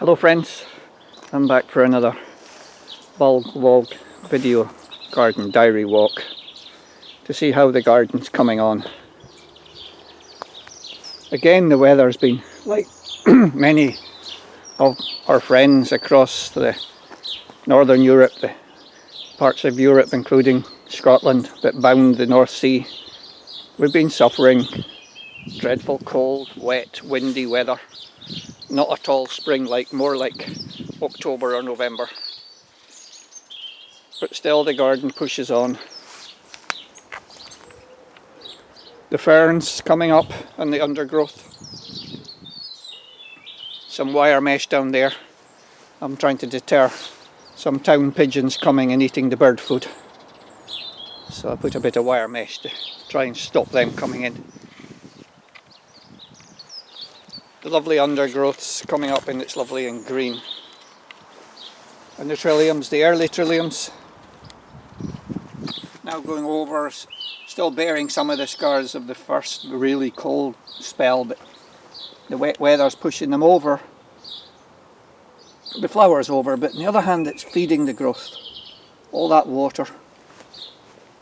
Hello friends, I'm back for another bulk vlog video garden diary walk to see how the garden's coming on. Again, the weather's been like many of our friends across the northern Europe, the parts of Europe including Scotland that bound the North Sea. We've been suffering dreadful cold, wet, windy weather. Not at all spring-like, more like October or November. But still the garden pushes on. The ferns coming up and the undergrowth. Some wire mesh down there. I'm trying to deter some town pigeons coming and eating the bird food. So I put a bit of wire mesh to try and stop them coming in. The lovely undergrowth's coming up and it's lovely and green. And the trilliums, the early trilliums, now going over, still bearing some of the scars of the first really cold spell, but the wet weather's pushing them over. The flowers over, but on the other hand it's feeding the growth. All that water.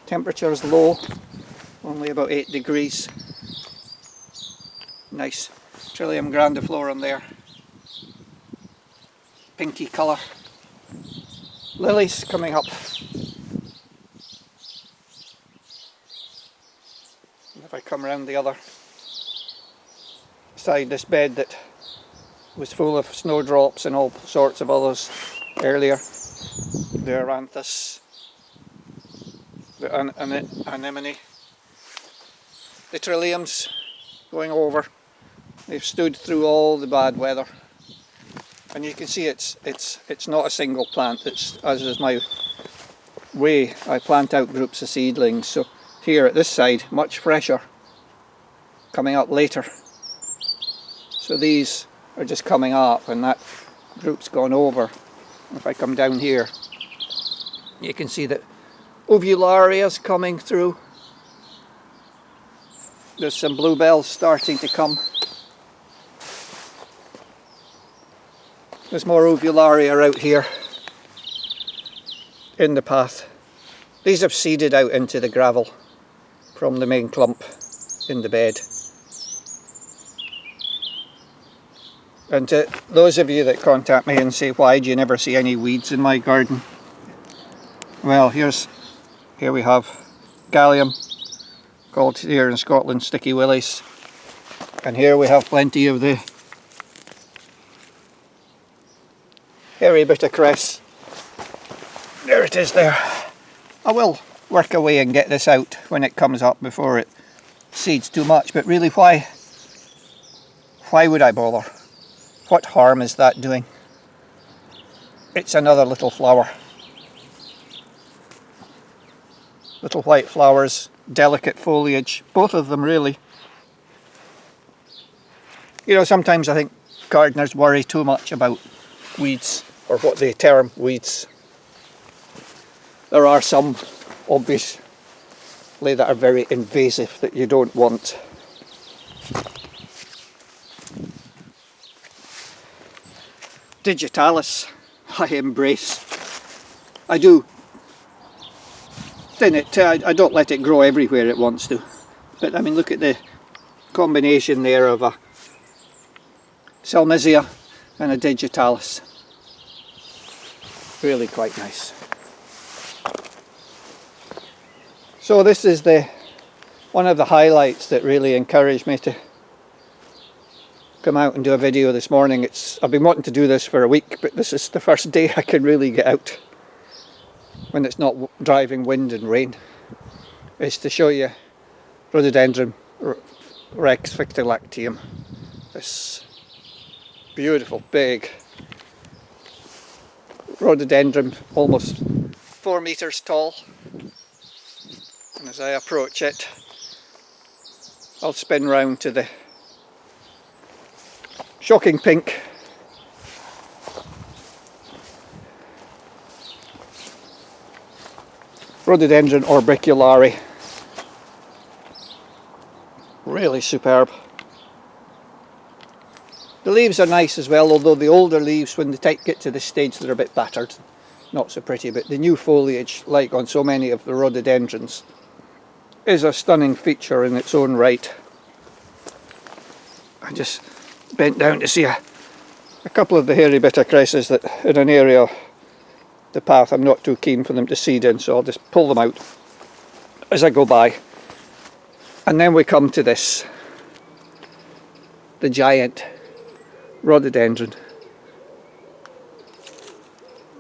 Temperature's low, only about 8 degrees. Nice Trillium grandiflorum there. Pinky colour. Lilies coming up. And if I come around the other side, this bed that was full of snowdrops and all sorts of others earlier. The Aranthus, the anemone, the trilliums going over. They've stood through all the bad weather, and you can see it's not a single plant. It's, as is my way, I plant out groups of seedlings. So here at this side, much fresher, coming up later. So these are just coming up, and that group's gone over. If I come down here, you can see that Ovularia's coming through. There's some bluebells starting to come. There's more Ovularia out here in the path. These have seeded out into the gravel from the main clump in the bed. And to those of you that contact me and say, why do you never see any weeds in my garden? Well, here we have Gallium, called here in Scotland sticky willies. And here we have plenty of the hairy bittercress. There it is there. I will work away and get this out when it comes up before it seeds too much, but really why would I bother? What harm is that doing? It's another little flower. Little white flowers, delicate foliage, both of them really. You know, sometimes I think gardeners worry too much about weeds, or what they term weeds. There are some obviously that are very invasive that you don't want. Digitalis I embrace. I do thin it, I don't let it grow everywhere it wants to. But I mean, look at the combination there of a Salmisia and a Digitalis. Really quite nice. So this is one of the highlights that really encouraged me to come out and do a video this morning. I've been wanting to do this for a week, but this is the first day I can really get out when it's not driving wind and rain. Is to show you Rhododendron Rex Victilactium. This beautiful big rhododendron, almost 4 meters tall. And as I approach it, I'll spin round to the shocking pink Rhododendron orbiculare. Really superb. The leaves are nice as well, although the older leaves, when they get to this stage, they're a bit battered. Not so pretty, but the new foliage, like on so many of the rhododendrons, is a stunning feature in its own right. I just bent down to see a couple of the hairy bittercresses that in an area of the path I'm not too keen for them to seed in, so I'll just pull them out as I go by. And then we come to this, the giant rhododendron,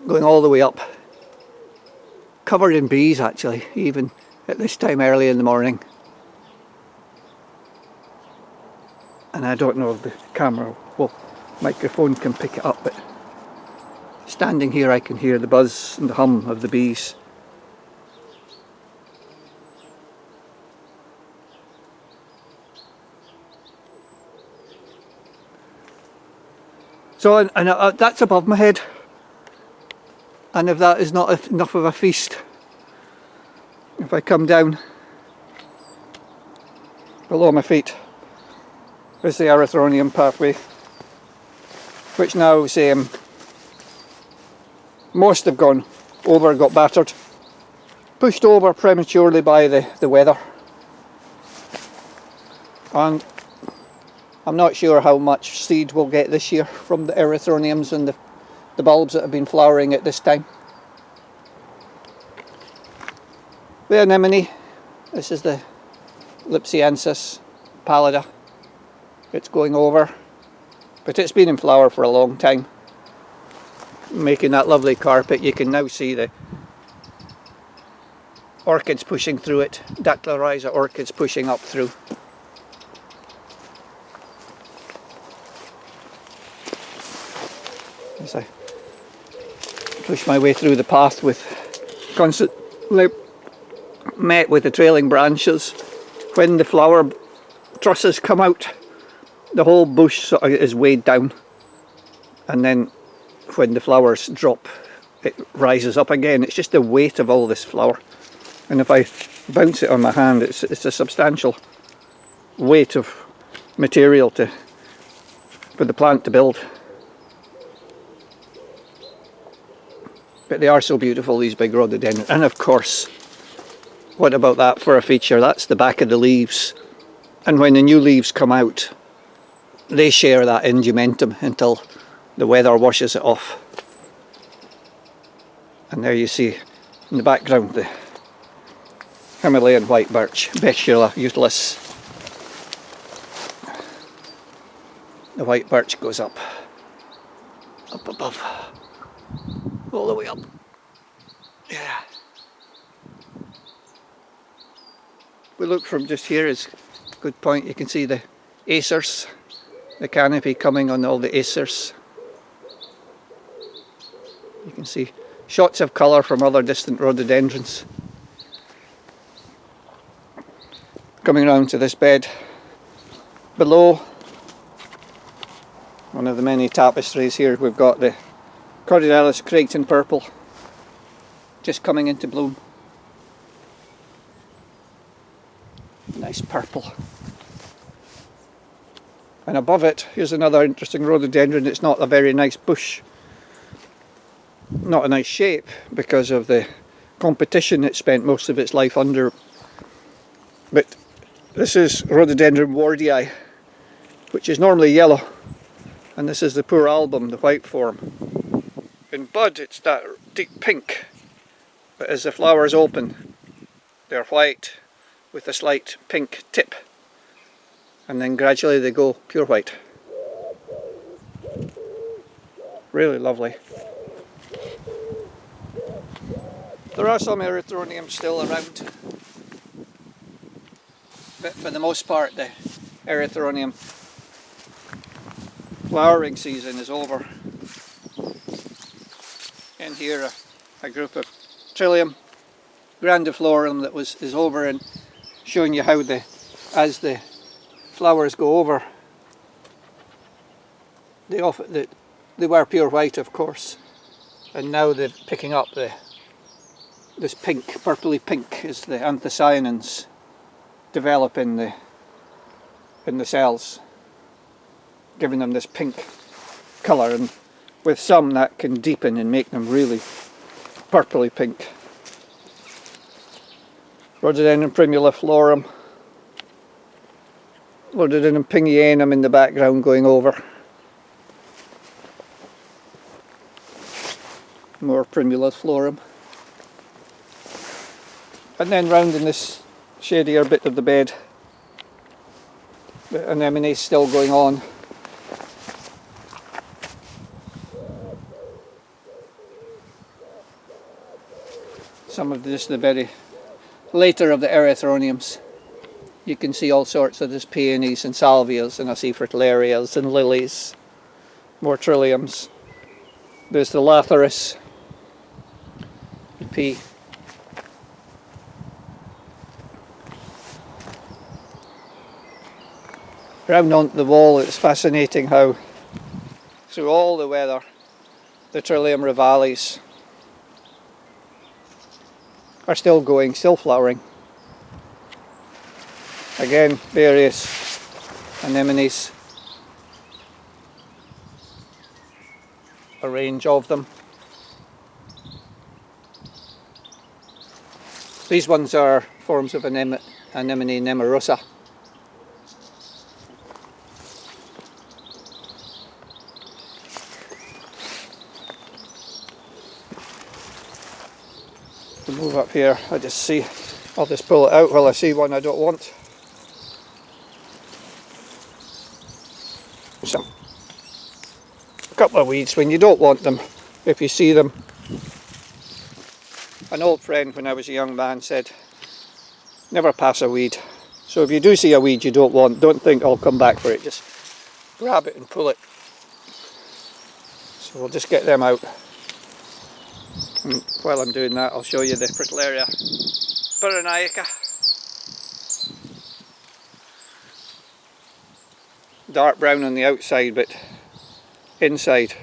going all the way up, covered in bees actually, even at this time early in the morning. And I don't know if the camera, well, microphone can pick it up, but standing here I can hear the buzz and the hum of the bees. So, and that's above my head, and if that is not enough of a feast, if I come down below my feet is the erythronium pathway, which now most have gone over, got battered, pushed over prematurely by the weather, and I'm not sure how much seed we'll get this year from the erythroniums and the bulbs that have been flowering at this time. The anemone, this is the Lipsiensis pallida. It's going over, but it's been in flower for a long time, making that lovely carpet. You can now see the orchids pushing through it, Dactylorhiza orchids pushing up through. As I push my way through the path, with constantly met with the trailing branches. When the flower trusses come out, the whole bush sort of is weighed down, and then when the flowers drop, it rises up again. It's just the weight of all this flower, and if I bounce it on my hand, it's a substantial weight of material for the plant to build. But they are so beautiful, these big rhododendrons. And of course, what about that for a feature? That's the back of the leaves. And when the new leaves come out, they share that indumentum until the weather washes it off. And there you see in the background the Himalayan white birch, Beschula utilis. The white birch goes up above. All the way up. Yeah. We look from just here is a good point. You can see the acers, the canopy coming on all the acers. You can see shots of colour from other distant rhododendrons. Coming round to this bed below, one of the many tapestries here, we've got the Cordialis Creighton purple just coming into bloom. Nice purple. And above it, here's another interesting rhododendron. It's not a very nice bush, not a nice shape because of the competition it spent most of its life under. But this is Rhododendron wardii, which is normally yellow, and this is the poor album, the white form. In bud it's that deep pink, but as the flowers open they're white with a slight pink tip, and then gradually they go pure white. Really lovely. There are some erythroniums still around, but for the most part the erythronium flowering season is over. And here a group of Trillium grandiflorum that is over, and showing you how as the flowers go over, they were pure white of course, and now they're picking up this pink, purpley pink, as the anthocyanins develop in the cells. giving them this pink colour, and with some that can deepen and make them really purpley pink. Rhododendron primuliflorum, Rhododendron pingianum in the background going over. More primuliflorum. And then round in this shadier bit of the bed, the anemone's still going on. Some of this, the very later of the erythroniums. You can see all sorts of this peonies and salvias, and I see fritillarias and lilies, more trilliums. There's the lathyrus, the pea. Round on the wall, it's fascinating how through all the weather the Trillium rivalis are still going, still flowering. Again, various anemones, a range of them. These ones are forms of anemone nemorosa. To move up here, I just see, I'll just pull it out while I see one I don't want. A couple of weeds when you don't want them, if you see them. An old friend when I was a young man said, never pass a weed. So if you do see a weed you don't want, don't think I'll come back for it, just grab it and pull it. So we'll just get them out. And while I'm doing that, I'll show you the Fritillaria pyrenaica. Dark brown on the outside, but inside,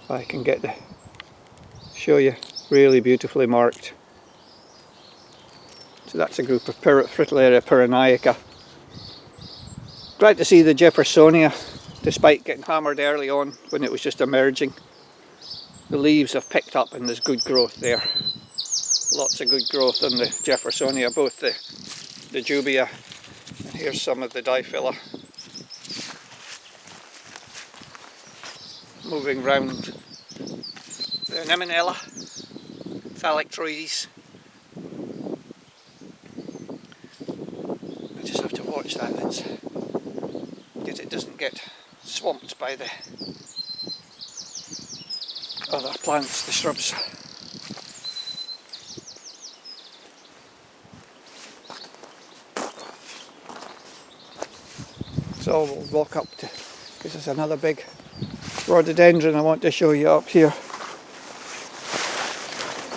I can get the show you, really beautifully marked. So that's a group of Fritillaria pyrenaica. Glad to see the Jeffersonia, despite getting hammered early on when it was just emerging. The leaves have picked up and there's good growth there. Lots of good growth on the Jeffersonia, both the dubia, and here's some of the diphylla. Moving round the anemonella, thalictroides. I just have to watch that, because it doesn't get swamped by the other plants, the shrubs. So we'll walk up to, because there's another big rhododendron I want to show you up here.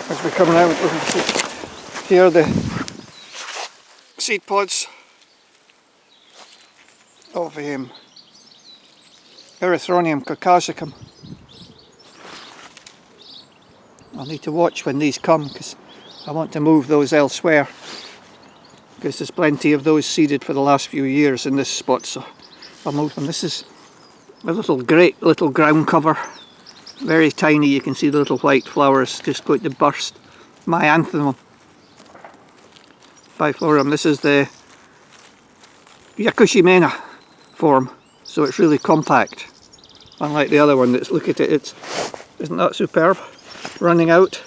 As we come around, here are the seed pods of Erythronium caucasicum. I'll need to watch when these come because I want to move those elsewhere, because there's plenty of those seeded for the last few years in this spot, so I'll move them. This is a great little ground cover, very tiny. You can see the little white flowers just going to burst. Myanthemum biflorum. This is the Yakushimena form, so it's really compact, unlike the other one. That's, look at it, isn't that superb? Running out.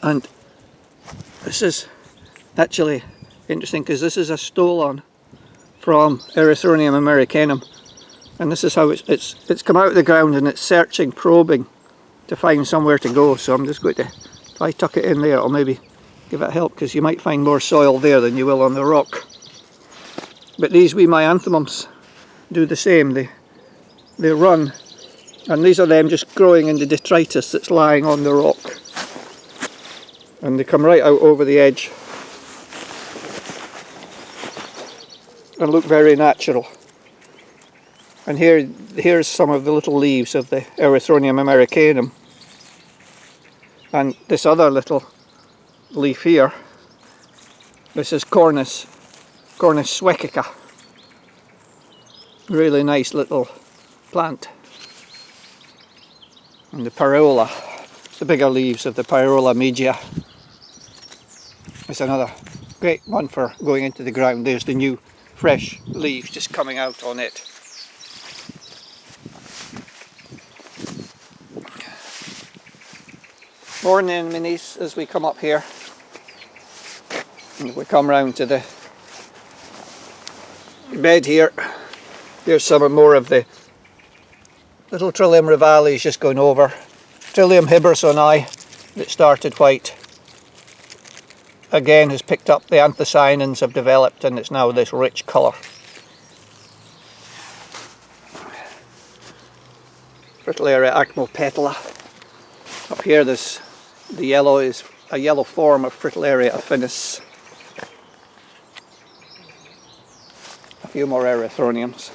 And this is actually interesting because this is a stolon from Erythronium americanum, and this is how it's come out of the ground and it's searching, probing to find somewhere to go. So I'm just going to, if I tuck it in there, I'll maybe give it a help, because you might find more soil there than you will on the rock. But these wee myanthemums do the same. They run, and these are them just growing in the detritus that's lying on the rock, and they come right out over the edge and look very natural. And here's some of the little leaves of the Erythronium americanum, and this other little leaf here, this is Cornus Cornish Sweckica. Really nice little plant. And the Pyrola, the bigger leaves of the Pyrola media. It's another great one for going into the ground. There's the new fresh leaves just coming out on it. More anemones as we come up here. And we come round to the bed here. Here's some more of the little Trillium rivalis just going over. Trillium hibbersonii that started white again has picked up, the anthocyanins have developed, and it's now this rich colour. Fritillaria acmopetala. Up here there's the yellow is a yellow form of Fritillaria affinis. A few more erythroniums.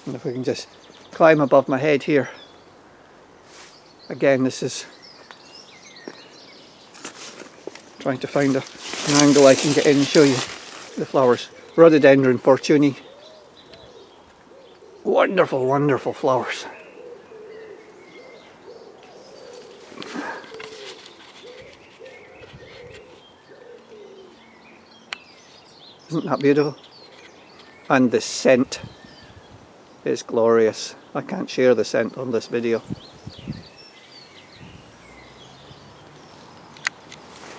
And if we can just climb above my head here. Again, this is trying to find an angle I can get in and show you the flowers. Rhododendron fortunei. Wonderful, wonderful flowers. Isn't that beautiful? And the scent is glorious. I can't share the scent on this video.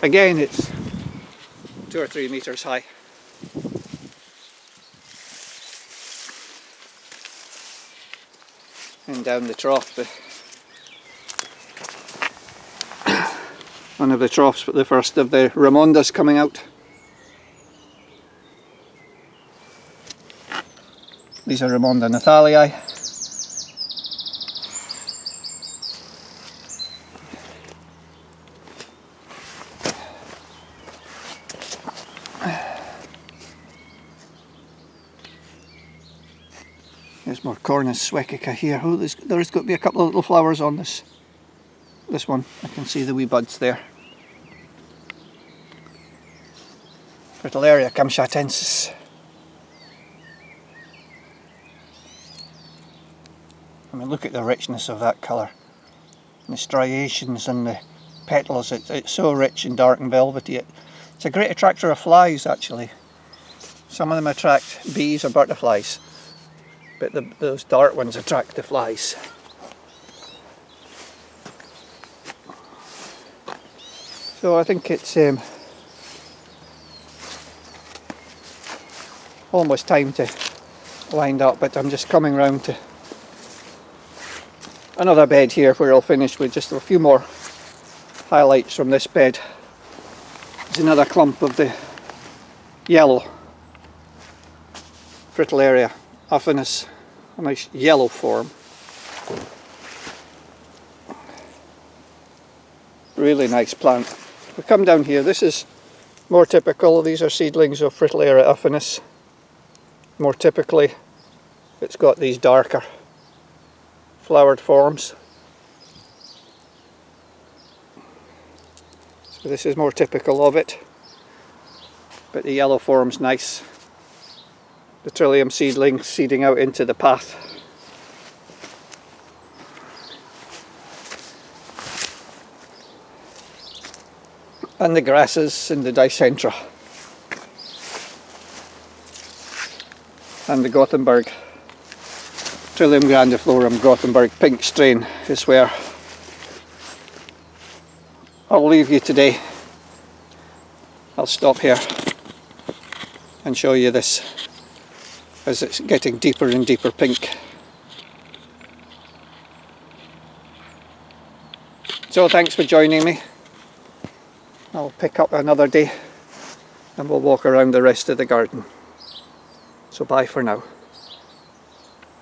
Again, it's 2 or 3 meters high. And down the trough, one of the troughs, but the first of the Ramondas coming out. These are Ramonda nathalii. There's more Cornish Sweckica here. Oh, there's got to be a couple of little flowers on this one. I can see the wee buds there. Fritillaria kamchatensis. I mean, look at the richness of that colour. And the striations and the petals, it's so rich and dark and velvety. It's a great attractor of flies, actually. Some of them attract bees or butterflies, but those dark ones attract the flies. So I think it's almost time to wind up, but I'm just coming round to another bed here where I'll finish with just a few more highlights from this bed. There's another clump of the yellow Fritillaria affinis, a nice yellow form. Really nice plant. We come down here, this is more typical. These are seedlings of Fritillaria affinis. More typically, it's got these darker flowered forms. So this is more typical of it, but the yellow form's nice. The Trillium seedlings seeding out into the path. And the grasses in the Dicentra. And the Gothenburg. Trillium grandiflorum Gothenburg pink strain is where I'll leave you today. I'll stop here and show you this as it's getting deeper and deeper pink. So thanks for joining me. I'll pick up another day and we'll walk around the rest of the garden. So bye for now.